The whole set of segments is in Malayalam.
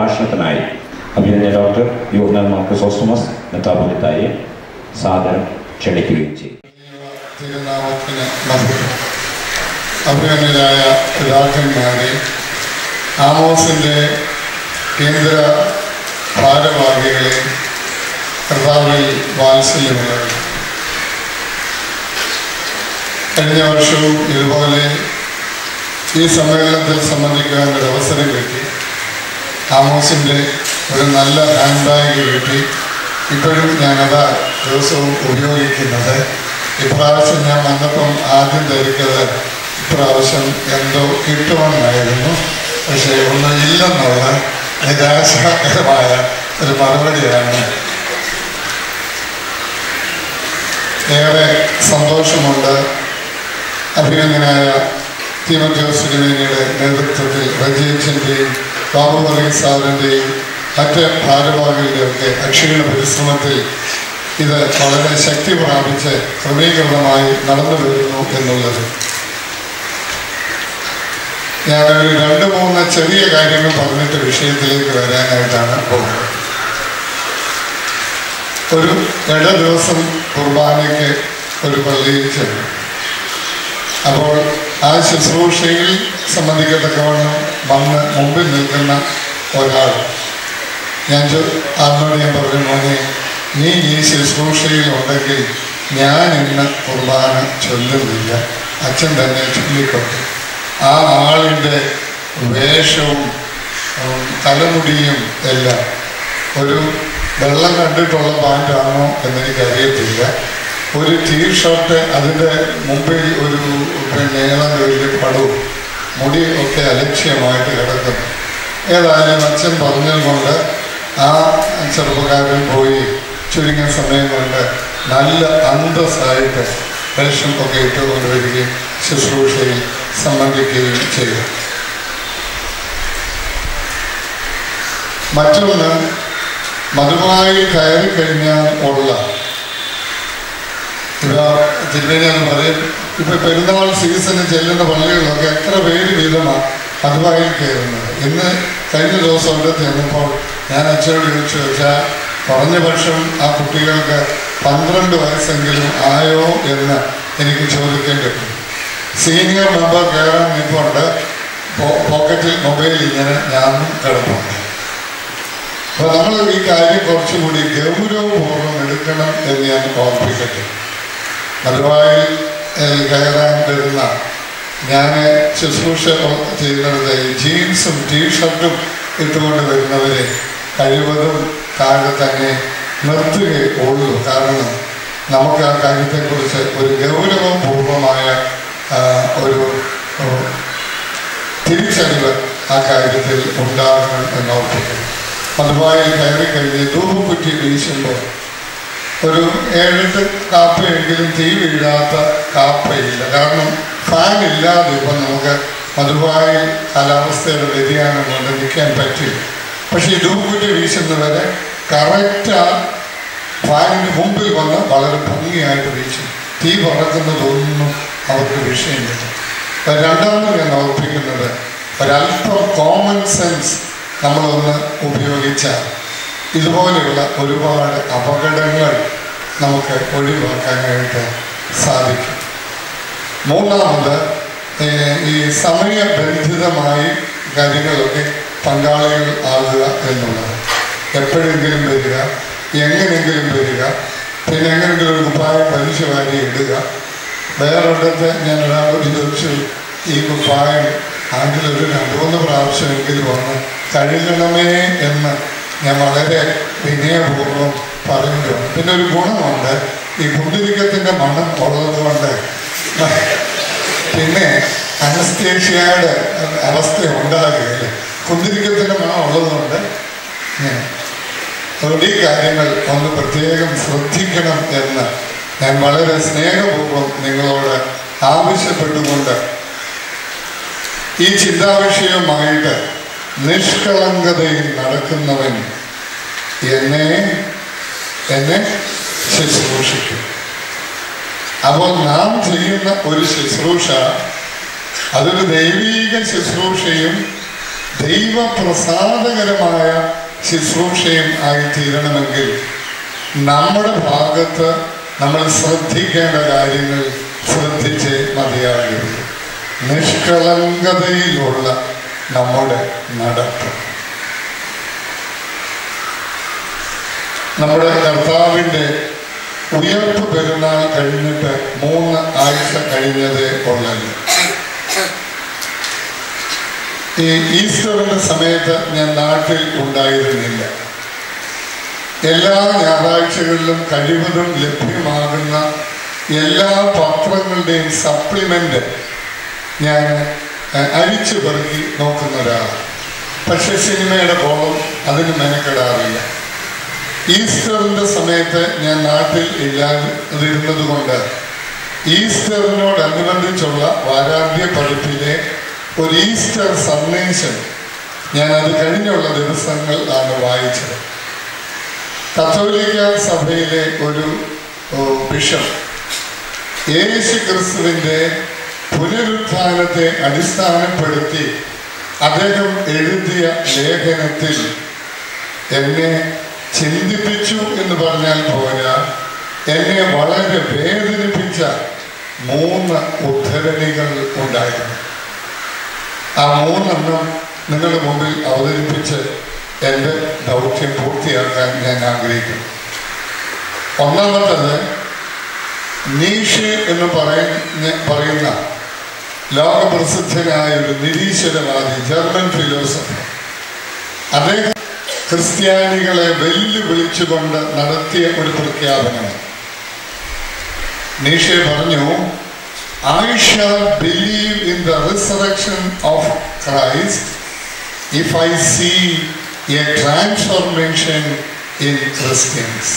പ്രഭാഷണത്തിനായി അഭിനന്ദ ഡോക്ടർ യോഹന്നാൻ മാർ ക്രിസോസ്റ്റമസ് മെത്രാപ്പൊലീത്തായെ സാദരം ക്ഷണിക്കുകയും ചെയ്യും. അഭിനന്ദനായ പിതാക്കന്മാരെ, ആമോസിൻ്റെ കേന്ദ്ര ഭാരവാഹികളെ, കർത്താവിൽ വാത്സല്യമുള്ളവർ, കഴിഞ്ഞ വർഷവും ഇതുപോലെ ഈ സമ്മേളനത്തിൽ സംബന്ധിക്കാൻ ഒരു അവസരം കിട്ടി. ആമോസിൻ്റെ ഒരു നല്ല ഹാൻഡ് ബാഗ് കിട്ടി. ഇപ്പോഴും ഞാനതാ ദിവസവും ഉപയോഗിക്കുന്നത്. ഇപ്രാവശ്യം ഞാൻ വന്നപ്പം ആദ്യം ധരിക്കുന്നത് ഇപ്രാവശ്യം എന്തോ കിട്ടുമെന്നായിരുന്നു. പക്ഷേ ഒന്നും ഇല്ലെന്നുള്ള നിരാശാകരമായ ഒരു മറുപടിയാണ്. ഏറെ സന്തോഷമുണ്ട്. അഭിനന്ദനായ തീമോത്തിയോസ് തിരുമേനിയുടെ നേതൃത്വത്തിൽ റജീച്ചൻ്റെയും ബാബു വർഗീസ് സാറിൻ്റെയും മറ്റ് ഭാരവാഹികളുടെയൊക്കെ അക്ഷീണ പരിശ്രമത്തിൽ ഇത് വളരെ ശക്തി പ്രാപിച്ച് ക്രമീകരണമായി നടന്നു വരുന്നു എന്നുള്ളത്. ഞാനൊരു 2-3 ചെറിയ കാര്യങ്ങൾ പറഞ്ഞിട്ട് വിഷയത്തിലേക്ക് വരാനായിട്ടാണ് പോകുന്നത്. ഒരു ഇട ദിവസം കുർബാനയ്ക്ക് ഒരു പള്ളിയിൽ ചെന്നു. അപ്പോൾ ആ ശുശ്രൂഷയിൽ സംബന്ധിക്കത്തക്കവണ്ണം വന്ന് മുമ്പിൽ നിൽക്കുന്ന ഒരാൾ അന്നോട് ഞാൻ പറഞ്ഞു, മോനെ, നീ ഈ ശുശ്രൂഷയിൽ ഉണ്ടെങ്കിൽ ഞാൻ ഇന്ന് കുർബാന ചൊല്ലുന്നില്ല, അച്ഛൻ തന്നെ ചൊല്ലിക്കൊണ്ടു. ആ ആളിൻ്റെ വേഷവും തലമുടിയും എല്ലാം ഒരു വെള്ളം കണ്ടിട്ടുള്ള പാൻറ്റാണോ എന്നെനിക്കറിയത്തില്ല. ഒരു ടീഷർട്ട്, അതിൻ്റെ മുമ്പിൽ ഒരു നീളം വലിയ പടവും, മുടി ഒക്കെ അലക്ഷ്യമായിട്ട് കിടക്കുന്നു. ഏതായാലും അച്ഛൻ പറഞ്ഞതുകൊണ്ട് ആ ചെറുപ്പക്കാരൻ പോയി ചുരുങ്ങിയ സമയം കൊണ്ട് നല്ല അന്തസ്സായിട്ട് വേഷം ഒക്കെ ഇട്ടുകൊണ്ട് വരികയും ശുശ്രൂഷയിൽ സംബന്ധിക്കുകയും ചെയ്തു. മറ്റൊന്ന്, മധുവായി കയറി കഴിഞ്ഞാൽ ഉള്ള തിരുമേനിയെന്ന് പറയും. ഇപ്പം പെരുന്നാൾ സീസണിൽ ചെല്ലുന്ന പള്ളികളിലൊക്കെ എത്ര പേര് വീതമാണ് മധുവായിൽ കയറുന്നത്. ഇന്ന് കഴിഞ്ഞ ദിവസം അവിടെ ചെന്നപ്പോൾ ഞാൻ അച്ഛനോട് ചോദിച്ചു, വെച്ചാൽ കുറഞ്ഞ പക്ഷം ആ കുട്ടികൾക്ക് 12 വയസ്സെങ്കിലും ആയോ എന്ന് എനിക്ക് ചോദിക്കേണ്ടി വരും. സീനിയർ മെമ്പർ കയറാൻ നിൽപ്പുണ്ട്, പോക്കറ്റിൽ മൊബൈൽ ഇങ്ങനെ ഞാനും കിടപ്പുണ്ട്. അപ്പോൾ നമ്മൾ ഈ കാര്യം കുറച്ചുകൂടി ഗൗരവപൂർവ്വം എടുക്കണം എന്ന് ഞാൻ ഓർപ്പിക്കട്ടെ. മധുവായിൽ കയറാൻ വരുന്ന, ഞാൻ ശുശ്രൂഷ ചെയ്യുന്നത് ജീൻസും ടീഷർട്ടും ഇട്ടുകൊണ്ട് വരുന്നവരെ കഴിവതും താഴെ തന്നെ നിർത്തുകയുള്ളൂ. കാരണം നമുക്ക് ആ കാര്യത്തെക്കുറിച്ച് ഒരു ഗൗരവപൂർവമായ ഒരു തിരിച്ചറിവ് ആ കാര്യത്തിൽ ഉണ്ടാകണം എന്നോർപ്പിക്കുന്നു. മധുവായിൽ കയറി കഴിഞ്ഞ് ധൂപക്കുറ്റി വീശുമ്പോൾ ഒരു 7-8 കാപ്പയെങ്കിലും തീ വീഴാത്ത കാപ്പയില്ല. കാരണം ഫാൻ ഇല്ലാതെ ഇപ്പം നമുക്ക് മധുവായി കാലാവസ്ഥയുടെ വ്യതിയാനം കൊണ്ട് നിൽക്കാൻ പറ്റില്ല. പക്ഷേ ഈ ധൂപക്കുറ്റി വീശുന്നവരെ കറക്റ്റ് ആ ഫാനിന് മുമ്പിൽ വന്ന് വളരെ ഭംഗിയായിട്ട് വീശും. തീ പറക്കുന്നതൊന്നും അവർക്ക് വിഷയമില്ല. രണ്ടാമത് ഞാൻ ഓർപ്പിക്കുന്നത്, ഒരല്പം കോമൺ സെൻസ് നമ്മളൊന്ന് ഉപയോഗിച്ചാൽ ഇതുപോലെയുള്ള ഒരുപാട് അപകടങ്ങൾ നമുക്ക് ഒഴിവാക്കാനായിട്ട് സാധിക്കും. മൂന്നാമത്, ഈ സമയബന്ധിതമായി കാര്യങ്ങളൊക്കെ പങ്കാളികൾ ആകുക എന്നുള്ളത്. എപ്പോഴെങ്കിലും വരിക, എങ്ങനെയെങ്കിലും വരിക, പിന്നെ എങ്ങനെയെങ്കിലും ഒരു കുപ്പായം പലിശ വാരി ഇടുക. വേറൊരിടത്ത് ഞാൻ ഒരാളോട് ചോദിച്ചു, ഈ കുപ്പായം ആണ്ടിലൊരു 2-3 പ്രാവശ്യമെങ്കിലും വന്ന് കഴുകണമേ എന്ന് ഞാൻ വളരെ വിനയപൂർവ്വം പറയുന്നുണ്ട്. പിന്നെ ഒരു ഗുണമുണ്ട്, ഈ കുന്തിരിക്കത്തിൻ്റെ മണം ഉള്ളത് കൊണ്ട് പിന്നെ അനസ്തേഷ്യയുടെ അവസ്ഥ ഉണ്ടാകുകയില്ല. കുന്തിരിക്കത്തിൻ്റെ മണം ഉള്ളതുകൊണ്ട് അതുകൊണ്ട് ഈ കാര്യങ്ങൾ ഒന്ന് പ്രത്യേകം ശ്രദ്ധിക്കണം എന്ന് ഞാൻ വളരെ സ്നേഹപൂർവ്വം നിങ്ങളോട് ആവശ്യപ്പെട്ടുകൊണ്ട് ഈ ചിന്താവിഷയവുമായിട്ട് നിഷ്കളങ്കതയിൽ നടക്കുന്നവൻ എന്നെ ശുശ്രൂഷിക്കും. അപ്പോൾ നാം ചെയ്യുന്ന ഒരു ശുശ്രൂഷ, അതൊരു ദൈവീക ശുശ്രൂഷയും ദൈവപ്രസാദകരമായ ശുശ്രൂഷയും ആയിത്തീരണമെങ്കിൽ നമ്മുടെ ഭാഗത്ത് നമ്മൾ ശ്രദ്ധിക്കേണ്ട കാര്യങ്ങൾ ശ്രദ്ധിച്ച് മതിയാകും. നിഷ്കളങ്കതയിലുള്ള നമ്മുടെ നടപ്പ്. നമ്മുടെ കർത്താവിൻ്റെ ഉയർപ്പ് പെരുന്നാൾ കഴിഞ്ഞിട്ട് 3 ആഴ്ച കഴിഞ്ഞതേ ഉള്ളല്ലോ. ഈ ഈസ്റ്ററിന്റെ സമയത്ത് ഞാൻ നാട്ടിൽ ഉണ്ടായിരുന്നില്ല. എല്ലാ ഞായറാഴ്ചകളിലും കഴിവതും ലഭ്യമാകുന്ന എല്ലാ പത്രങ്ങളുടെയും സപ്ലിമെന്റ് ഞാൻ അരിച്ചു പെറുക്കി നോക്കുന്ന ഒരാളാണ്. പക്ഷെ സിനിമയുടെ കോളം അതിന് മെനക്കെടാറില്ല. ഈസ്റ്ററിന്റെ സമയത്ത് ഞാൻ നാട്ടിൽ ഇല്ലാതിരുന്നത് കൊണ്ട് ഈസ്റ്ററിനോടനുബന്ധിച്ചുള്ള വാരാന്ത്യ പതിപ്പിലെ ഒരു ഈസ്റ്റർ സന്ദേശം ഞാനത് കഴിഞ്ഞുള്ള ദിവസങ്ങൾ ആണ് വായിച്ചത്. കത്തോലിക്ക സഭയിലെ ഒരു ബിഷപ്പ് യേശു ക്രിസ്തുവിൻ്റെ പുനരുത്ഥാനത്തെ അടിസ്ഥാനപ്പെടുത്തി അദ്ദേഹം എഴുതിയ ലേഖനത്തിൽ എന്നെ ചിന്തിപ്പിച്ചു എന്ന് പറഞ്ഞാൽ പോരാ, എന്നെ വളരെ വേദനിപ്പിച്ച 3 ഉദ്ധരണികൾ ഉണ്ടായിരുന്നു. ആ 3 നിങ്ങളുടെ മുമ്പിൽ അവതരിപ്പിച്ച് എൻ്റെ ദൗത്യം പൂർത്തിയാക്കാൻ ഞാൻ ആഗ്രഹിക്കുന്നു. ഒന്നാമത്തത്, നീഷെ എന്ന് പറയുന്ന ലോകപ്രസിദ്ധനായ ഒരു നിരീശ്വരവാദി, ജർമ്മൻ ഫിലോസഫർ. അദ്ദേഹം ക്രിസ്ത്യാനികളെ വെല്ലുവിളിച്ചുകൊണ്ട് നടത്തിയ ഒരു പ്രഖ്യാപനം. നീഷെ പറഞ്ഞു, I shall believe in the resurrection of Christ if I see a transformation in Christians.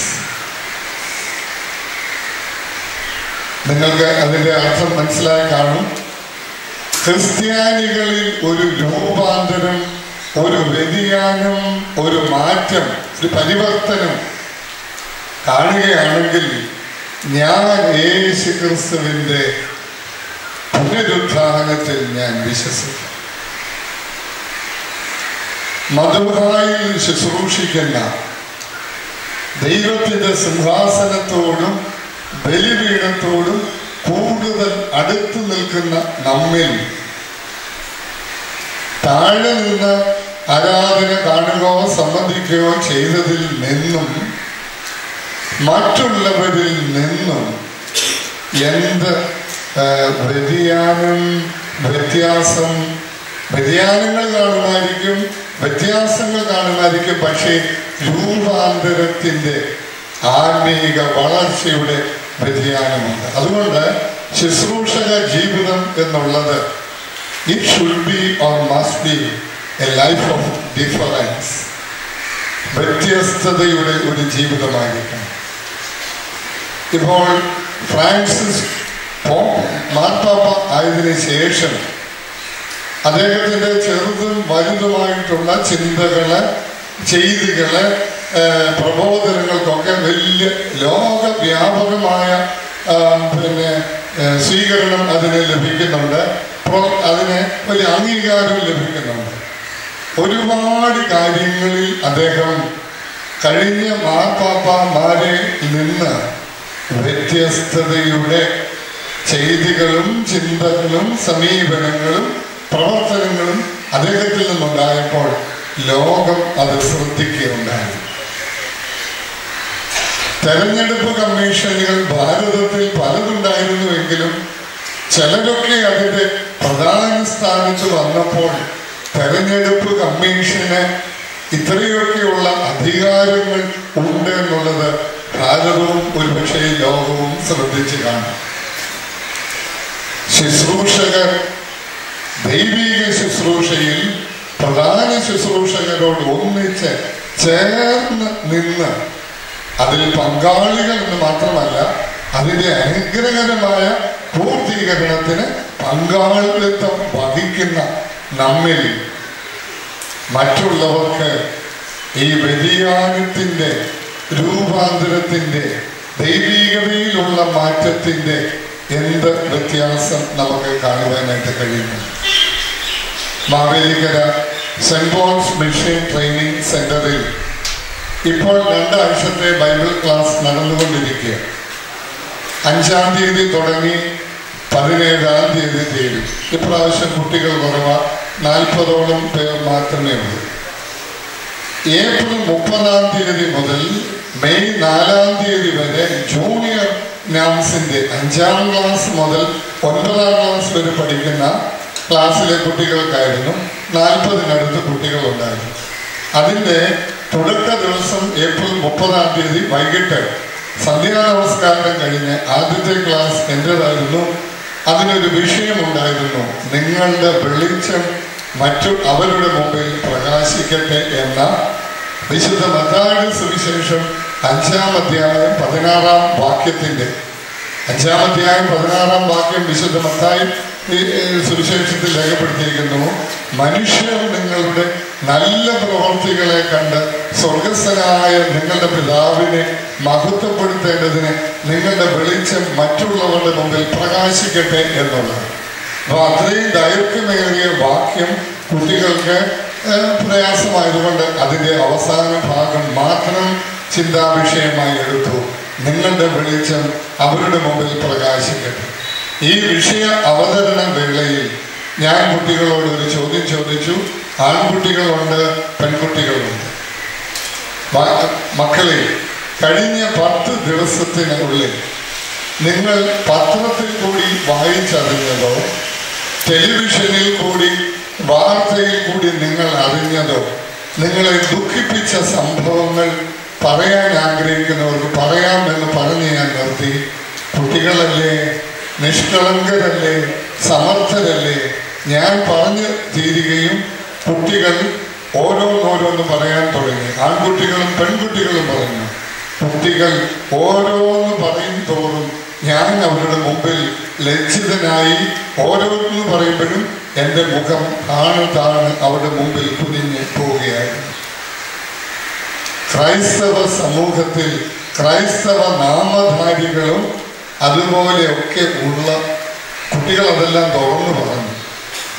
നിങ്ങൾക്ക് അതിൻ്റെ അർത്ഥം മനസ്സിലായി കാണും. ക്രിസ്ത്യാനികളിൽ ഒരു രൂപാന്തരം, ഒരു വ്യതിയാനം, ഒരു മാറ്റം, ഒരു പരിവർത്തനം കാണുകയാണെങ്കിൽ ഞാൻ യേശു ക്രിസ്തുവിൻ്റെ പുനരുത്ഥാനത്തിൽ ഞാൻ വിശ്വസിക്കും. മധുറായിൽ ശുശ്രൂഷിക്കുന്ന ദൈവത്തിൻ്റെ സിംഹാസനത്തോടും ബലിപീഠത്തോടും കൂടുതൽ അടുത്തു നിൽക്കുന്ന നമ്മിൽ താഴെ നിന്ന് ആരാധന കാണുകയോ സംബന്ധിക്കുകയോ ചെയ്തതിൽ നിന്നും മറ്റുള്ളവരിൽ നിന്നും എന്ത് വ്യത്യാസങ്ങൾ കാണുമായിരിക്കും, വ്യത്യാസങ്ങൾ കാണുമായിരിക്കും. പക്ഷേ രൂപാന്തരത്തിൻ്റെ ആത്മീക വളർച്ചയുടെ വ്യതിയാനമുണ്ട്. അതുകൊണ്ട് ശുശ്രൂഷക ജീവിതം എന്നുള്ളത് it should be or must be a life of difference, വ്യത്യസ്തതയുടെ ഒരു ജീവിതമായിരിക്കണം. ഇപ്പോൾ ഫ്രാൻസിസ് മാർപ്പാപ്പ ആയതിനു ശേഷം അദ്ദേഹത്തിൻ്റെ ചെറുതും വലുതുമായിട്ടുള്ള ചിന്തകള്, ചെയ്തികള്, പ്രബോധനങ്ങൾക്കൊക്കെ വലിയ ലോകവ്യാപകമായ സ്വീകരണം അതിന് ലഭിക്കുന്നുണ്ട്. അതിന് വലിയ അംഗീകാരം ലഭിക്കുന്നുണ്ട്. ഒരുപാട് കാര്യങ്ങളിൽ അദ്ദേഹം കഴിഞ്ഞ മാർപ്പാപ്പമാരിൽ നിന്ന് വ്യത്യസ്തതയുടെ ചെയ്തികളും ചിന്തകളും സമീപനങ്ങളും പ്രവർത്തനങ്ങളും അദ്ദേഹത്തിൽ നിന്നുണ്ടായപ്പോൾ ലോകം അത് ശ്രദ്ധിക്കുകയുണ്ടായി. തെരഞ്ഞെടുപ്പ് കമ്മീഷനുകൾ ഭാരതത്തിൽ പലതുണ്ടായിരുന്നുവെങ്കിലും ചിലരൊക്കെ അതിൻ്റെ പ്രധാന സ്ഥാനത്ത് വന്നപ്പോൾ തെരഞ്ഞെടുപ്പ് കമ്മീഷന് ഇത്രയൊക്കെയുള്ള അധികാരങ്ങൾ ഉണ്ട് എന്നുള്ളത് ഭാരതവും ഒരുപക്ഷെ ലോകവും ശ്രദ്ധിച്ചു കാണും. ശുശ്രൂഷകർ ദൈവിക ശുശ്രൂഷയിൽ പ്രധാന ശുശ്രൂഷകരോട് ഒന്നിച്ച് ചേർന്ന് നിന്ന് അതിൽ പങ്കാളികൾ എന്ന് മാത്രമല്ല അതിൻ്റെ അനുഗ്രഹകരമായ പൂർത്തീകരണത്തിന് പങ്കാളിത്തം വഹിക്കുന്ന നമ്മിൽ മറ്റുള്ളവർക്ക് ഈ വ്യതിയാനത്തിൻ്റെ, രൂപാന്തരത്തിൻ്റെ, ദൈവികതയിലുള്ള മാറ്റത്തിൻ്റെ എന്ത് വ്യത്യാസം നമുക്ക് കാണുവാനായിട്ട് കഴിയുന്നു. Mavelikkara Saint Paul's mission training സെന്ററിൽ ഇപ്പോൾ 2 ആഴ്ചത്തെ ബൈബിൾ ക്ലാസ് നടന്നുകൊണ്ടിരിക്കുക. 5-ാം തീയതി തുടങ്ങി 17-ാം തീയതി തീരും. ഇപ്രാവശ്യം കുട്ടികൾ കുറവാ, 40ഓളം പേർ മാത്രമേ ഉള്ളൂ. ഏപ്രിൽ 30-ാം തീയതി മുതൽ മെയ് 4-ാം തീയതി വരെ ജൂനിയർ നാംസിന്റെ 5-ാം ക്ലാസ് മുതൽ 9-ാം ക്ലാസ് വരെ പഠിക്കുന്ന ക്ലാസ്സിലെ കുട്ടികൾക്കായിരുന്നു 40-നടുത്ത് കുട്ടികളുണ്ടായിരുന്നു. അതിൻ്റെ തുടക്ക ദിവസം ഏപ്രിൽ 30-ാം തീയതി വൈകിട്ട് സന്ധ്യാ നമസ്കാരം കഴിഞ്ഞ് ആദ്യത്തെ ക്ലാസ് എൻ്റെതായിരുന്നു. അതിനൊരു വിഷയമുണ്ടായിരുന്നു, നിങ്ങളുടെ വെളിച്ചം അവരുടെ മുമ്പിൽ പ്രകാശിക്കട്ടെ എന്ന വിശുദ്ധ മത്തായിയുടെ സുവിശേഷം 5-ാം അധ്യായം 16-ാം വാക്യത്തിന്റെ 5-ാം അധ്യായം 16-ാം വാക്യം വിശുദ്ധ മത്തായി സുവിശേഷത്തിൽ രേഖപ്പെടുത്തിയിരിക്കുന്നു. മനുഷ്യർ നിങ്ങളുടെ നല്ല പ്രവർത്തികളെ കണ്ട് സ്വർഗസ്ഥനായ നിങ്ങളുടെ പിതാവിനെ മഹത്വപ്പെടുത്തേണ്ടതിന് നിങ്ങളുടെ വെളിച്ചം മറ്റുള്ളവരുടെ മുമ്പിൽ പ്രകാശിക്കട്ടെ എന്നുള്ളത്. അപ്പോൾ അത്രയും ദൈർഘ്യമേറിയ വാക്യം കുട്ടികൾക്ക് പ്രയാസമായതുകൊണ്ട് അതിൻ്റെ അവസാന ഭാഗം മാത്രം ചിന്താവിഷയമായി എടുത്തു. നിങ്ങളുടെ വെളിച്ചം അവരുടെ മുമ്പിൽ പ്രകാശിക്കട്ടെ. ഈ വിഷയ അവതരണ വേളയിൽ ഞാൻ കുട്ടികളോട് ഒരു ചോദ്യം ചോദിച്ചു. ആൺകുട്ടികളുണ്ട്, പെൺകുട്ടികളുണ്ട്. മക്കളെ, കഴിഞ്ഞ 10 ദിവസത്തിനുള്ളിൽ നിങ്ങൾ പത്രത്തിൽ കൂടി വായിച്ചറിഞ്ഞതോ ടെലിവിഷനിൽ കൂടി വാർത്തയിൽ കൂടി നിങ്ങൾ അറിഞ്ഞതോ നിങ്ങളെ ദുഃഖിപ്പിച്ച സംഭവങ്ങൾ പറയാൻ ആഗ്രഹിക്കുന്നവർക്ക് പറയാമെന്ന് പറഞ്ഞ് ഞാൻ നിർത്തി. കുട്ടികളല്ലേ, നിഷ്കളങ്കരല്ലേ, സമർത്ഥരല്ലേ, ഞാൻ പറഞ്ഞു തീരുകയും കുട്ടികൾ ഓരോന്നോരോന്ന് പറയാൻ തുടങ്ങി. ആൺകുട്ടികളും പെൺകുട്ടികളും പറഞ്ഞു. കുട്ടികൾ ഓരോന്ന് പറയും തോറും ഞാൻ അവരുടെ മുമ്പിൽ ലജ്ജിതനായി ഓരോന്ന് പറയുമ്പോഴും എൻ്റെ മുഖം താണ് അവരുടെ മുമ്പിൽ കുനിഞ്ഞ് പോവുകയായിരുന്നു. ക്രൈസ്തവ സമൂഹത്തിൽ ക്രൈസ്തവ നാമധാരികളും അതുപോലെയൊക്കെ ഉള്ള കുട്ടികൾ അതെല്ലാം തുറന്നു പറഞ്ഞു.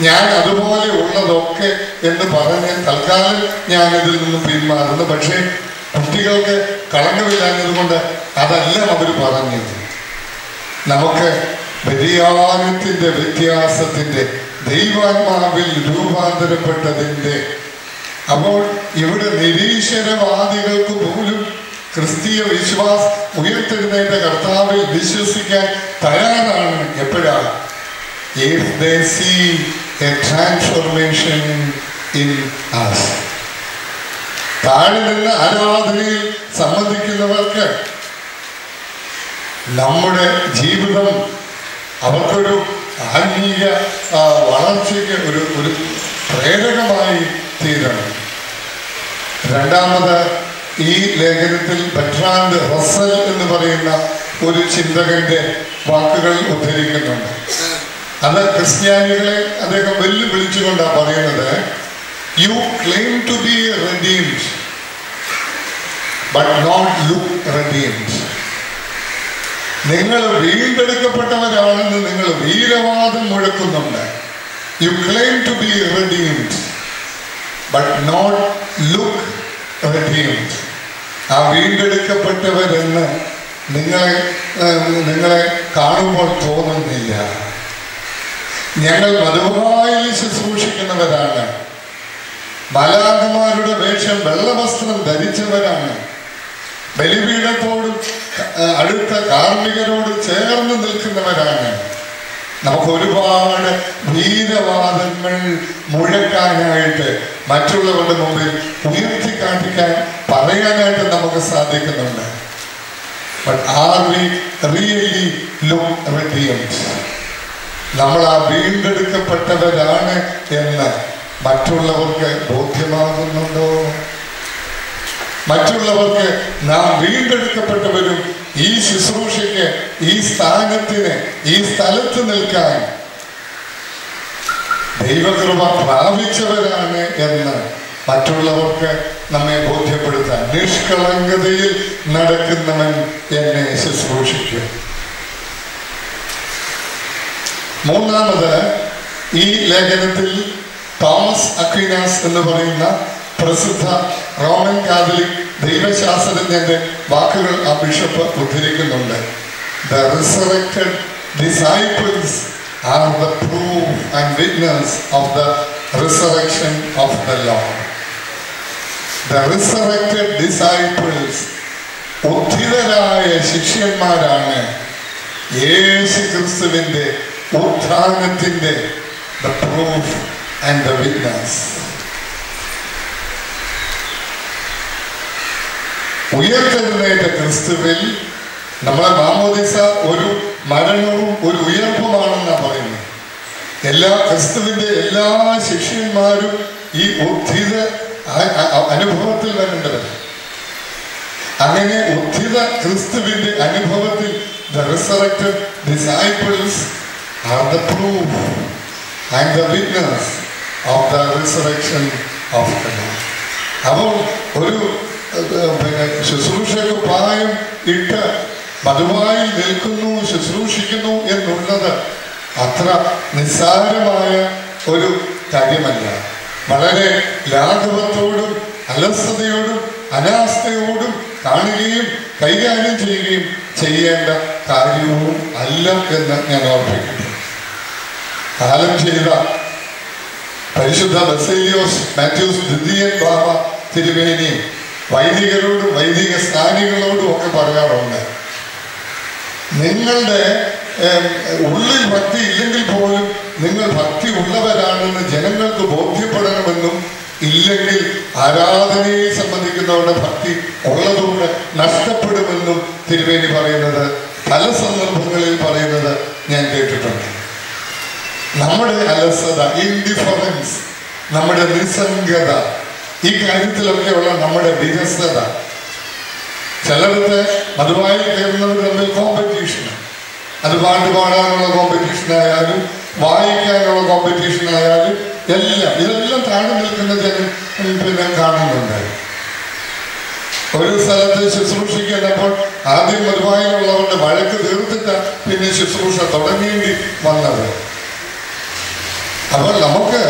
ഞാൻ അതുപോലെ ഉള്ളതൊക്കെ എന്ന് പറഞ്ഞ് തൽക്കാലം ഞാനിതിൽ നിന്ന് പിന്മാറുന്നു. പക്ഷേ കുട്ടികൾക്ക് കളങ്കമില്ലാഞ്ഞതുകൊണ്ട് അതല്ല അവർ പറഞ്ഞത്. നമുക്ക് വ്യതിയാനത്തിൻ്റെ വ്യത്യാസത്തിൻ്റെ ദൈവാത്മാവിൽ രൂപാന്തരപ്പെട്ടതിൻ്റെ അപ്പോൾ ഇവിടെ നിരീശ്വരവാദികൾക്ക് പോലും ക്രിസ്തീയ വിശ്വാസം ഉയർത്തെഴുന്നേറ്റ കർത്താവിൽ വിശ്വസിക്കാൻ തയ്യാറാണ്. എപ്പോഴാണ്? if they see a transformation in us. താഴെ നിന്ന് ആരാധനയിൽ സംബന്ധിക്കുന്നവർക്ക് നമ്മുടെ ജീവിതം അവർക്കൊരു ആത്മീയ വളർച്ചയ്ക്ക് ഒരു പ്രേരകമായി തീരണം. രണ്ടാമത്, ഈ ലേഖനത്തിൽ ബെർട്രാൻഡ് റസ്സൽ എന്ന് പറയുന്ന ഒരു ചിന്തകന്റെ വാക്കുകൾ ഉദ്ധരിക്കുന്നുണ്ട്. അത് ക്രിസ്ത്യാനികളെ അദ്ദേഹം വെല്ലുവിളിച്ചുകൊണ്ടാണ് പറയുന്നത്. You claim to be redeemed but not look redeemed. നിങ്ങൾ വീണ്ടെടുക്കപ്പെട്ടവരാണെന്ന് നിങ്ങൾ വീരവാദം മുഴക്കുന്നുണ്ട്. You claim to be redeemed but not look redeemed. ആ വീണ്ടെടുക്കപ്പെട്ടവരെന്ന് നിങ്ങളെ കാണുമ്പോൾ തോന്നുന്നില്ല. ഞങ്ങൾ മധുവായിൽ ശുശ്രൂഷിക്കുന്നവരാണ്. മാലാഖമാരുടെ വേഷം വെള്ളവസ്ത്രം ധരിച്ചവരാണ്. ബലിപീഠത്തോടും അടുത്ത കാർമ്മികരോട് ചേർന്ന് നിൽക്കുന്നവരാണ്. നമുക്ക് ഒരുപാട് വീരവാദങ്ങൾ മുഴക്കാനായിട്ട് മറ്റുള്ളവരുടെ മുമ്പിൽ ഉയർത്തിക്കാട്ടിക്കാൻ പറയാനായിട്ട് നമുക്ക് സാധിക്കുന്നുണ്ട്. But are we really look redeemed? നമ്മൾ ആ വീണ്ടെടുക്കപ്പെട്ടവരാണ് എന്ന് മറ്റുള്ളവർക്ക് ബോധ്യമാകുന്നുണ്ടോ? മറ്റുള്ളവർക്ക് നാം വീണ്ടെടുക്കപ്പെട്ടവരും ഈ ശുശ്രൂഷയ്ക്ക്, ഈ സ്ഥാനത്തിന്, ഈ സ്ഥലത്ത് നിൽക്കാൻ ദൈവകൃപ പ്രാപിച്ചവരാണ് എന്ന് മറ്റുള്ളവർക്ക് നമ്മെ ബോധ്യപ്പെടുത്താൻ. നിഷ്കളങ്കതയിൽ നടക്കുന്നവൻ എന്നെ ശുശ്രൂഷിക്കും. മൂന്നാമത്, ഈ ലേഖനത്തിൽ തോമസ് അക്വീനാസ് എന്ന് പറയുന്ന പ്രസിദ്ധ റോമൻ കാത്തലിക് ദൈവശാസ്ത്രജ്ഞന്റെ വാക്കുകൾ ആ bishop ഉദ്ധരിക്കുന്നുണ്ട്. The resurrected disciples are the proof and witness of the resurrection of the Lord. The resurrected disciples, ഉദ്ധിതരായ ശിഷ്യന്മാരാണ് യേശു ക്രിസ്തുവിന്റെ ഉത്ഥാനത്തിന്റെ the proof and the witness. ഉയർത്തെഴുന്നേറ്റ ക്രിസ്തുവിൽ നമ്മളെ മാമോദിസ ഒരു മരണവും ഒരു ഉയർപ്പുമാണെന്നാണ് പറയുന്നത്. എല്ലാ ക്രിസ്തുവിന്റെ എല്ലാ ശിഷ്യന്മാരും ഈ ഉദ്ധിത അനുഭവത്തിൽ വരേണ്ടവർ. അങ്ങനെ ഉദ്ധിത ക്രിസ്തുവിന്റെ അനുഭവത്തിൽ the resurrected disciples are the proof and the witness of the resurrection of the Lord. അപ്പോൾ ഒരു ശുശ്രൂഷയ്ക്ക് പ്രായം ഇട്ട് മധുവായി നിൽക്കുന്നു, ശുശ്രൂഷിക്കുന്നു എന്നുള്ളത് അത്ര നിസ്സാരമായ ഒരു കാര്യമല്ല. വളരെ ലാഘവത്തോടും അലസതയോടും അനാസ്ഥയോടും കാണുകയും കൈകാര്യം ചെയ്യുകയും ചെയ്യേണ്ട കാര്യവും അല്ല എന്ന് ഞാൻ ഓർമ്മിക്കുന്നു. കാലം ചെയ്ത പരിശുദ്ധ ബസേലിയോസ് മാത്യൂസ് ദ്വിതീയൻ ബാബ തിരുമേനി വൈദികരോടും വൈദിക സ്ഥാനികളോടും ഒക്കെ പറയാറുണ്ട്, നിങ്ങളുടെ ഉള്ളിൽ ഭക്തി ഇല്ലെങ്കിൽ പോലും നിങ്ങൾ ഭക്തി ഉള്ളവരാണെന്ന് ജനങ്ങൾക്ക് ബോധ്യപ്പെടണമെന്നും, ഇല്ലെങ്കിൽ ആരാധനയെ സംബന്ധിക്കുന്നവരുടെ ഭക്തി ഉള്ളതുകൊണ്ട് നഷ്ടപ്പെടുമെന്നും തിരുമേനി പറയുന്നത് പല സന്ദർഭങ്ങളിൽ പറയുന്നത് ഞാൻ കേട്ടിട്ടുണ്ട്. നമ്മുടെ അലസത, ഇൻഡിഫറൻസ്, നമ്മുടെ നിസ്സംഗത, ഈ കാര്യത്തിലൊക്കെയുള്ള നമ്മുടെ വിരസത, ചിലർക്ക് മധുവായി കയറുന്നവർ തമ്മിൽ കോമ്പറ്റീഷൻ, അത് പാട്ട് പാടാനുള്ള കോമ്പറ്റീഷനായാലും വായിക്കാനുള്ള കോമ്പറ്റീഷനായാലും ഇതെല്ലാം താഴെ നിൽക്കുന്ന ജനം കാണുന്നുണ്ട്. ഒരു സ്ഥലത്ത് ശുശ്രൂഷിക്കുന്നപ്പോൾ ആദ്യം മധുവായിലുള്ളവരുടെ വഴക്ക് തീർത്തിട്ട് പിന്നെ ശുശ്രൂഷ തുടങ്ങേണ്ടി വന്നത്. അപ്പോൾ നമുക്ക്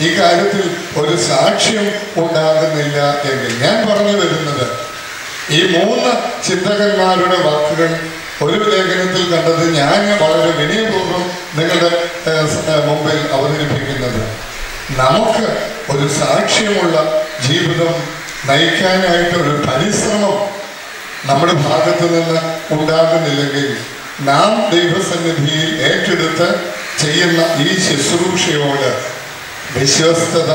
ഈ കാര്യത്തിൽ ഒരു സാക്ഷ്യം ഉണ്ടാകുന്നില്ല എങ്കിൽ, ഞാൻ പറഞ്ഞു വരുന്നത് ഈ 3 ചിന്തകന്മാരുടെ വാക്കുകൾ ഒരു ലേഖനത്തിൽ കണ്ടത് ഞാൻ വളരെ വിനയപൂർവ്വം നിങ്ങളുടെ മുമ്പിൽ അവതരിപ്പിക്കുന്നത്, നമുക്ക് ഒരു സാക്ഷ്യമുള്ള ജീവിതം നയിക്കാനായിട്ട് ഒരു പരിശ്രമം നമ്മുടെ ഭാഗത്ത് നിന്ന് ഉണ്ടാകുന്നില്ലെങ്കിൽ, നാം ദൈവസന്നിധിയിൽ ഏറ്റെടുത്ത് ചെയ്യുന്ന ഈ ശുശ്രൂഷയോട് വിശ്വസ്തത,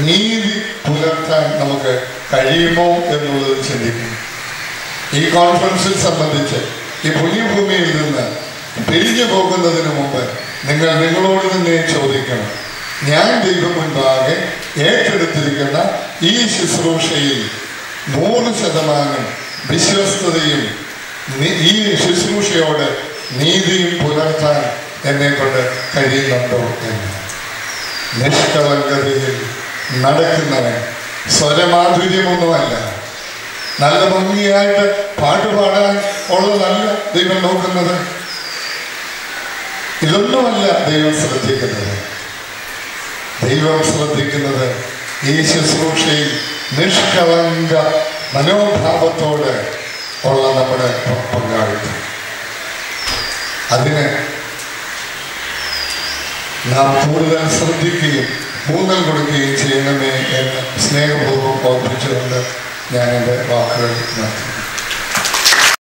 നീതി പുലർത്താൻ നമുക്ക് കഴിയുമോ എന്നുള്ളത് ചിന്തിക്കും. ഈ കോൺഫറൻസിൽ സംബന്ധിച്ച് ഈ പുണ്യഭൂമിയിൽ നിന്ന് പിരിഞ്ഞു പോകുന്നതിന് മുമ്പ് നിങ്ങളോട് തന്നെ ചോദിക്കണം, ഞാൻ ദൈവം മുൻപാകെ ഏറ്റെടുത്തിരിക്കുന്ന ഈ ശുശ്രൂഷയിൽ 100% വിശ്വസ്തതയും ഈ ശുശ്രൂഷയോട് നീതിയും പുലർത്താൻ എന്നെ കൊണ്ട് കഴിയുന്നുണ്ടോ എന്ന്. നിഷ്കളങ്കതയിൽ നടക്കുന്നവൻ സ്വരമാധുര്യമൊന്നുമല്ല, നല്ല ഭംഗിയായിട്ട് പാട്ടുപാടാൻ ഉള്ളതല്ല ദൈവം നോക്കുന്നത്. ഇതൊന്നുമല്ല ദൈവം ശ്രദ്ധിക്കുന്നത്. ദൈവം ശ്രദ്ധിക്കുന്നത് ഈ ശുശ്രൂഷയിൽ നിഷ്കളങ്ക മനോഭാവത്തോടെ ഉള്ള നമ്മുടെ പങ്കാളിത്തം. അതിന് നാം കൂടുതൽ ശ്രദ്ധിക്കുകയും ഊന്നൽ കൊടുക്കുകയും ചെയ്യണമേ എന്ന് സ്നേഹപൂർവ്വം ഓർമ്മിച്ചുകൊണ്ട് ഞാൻ എൻ്റെ വാക്കുകൾ നടത്തി.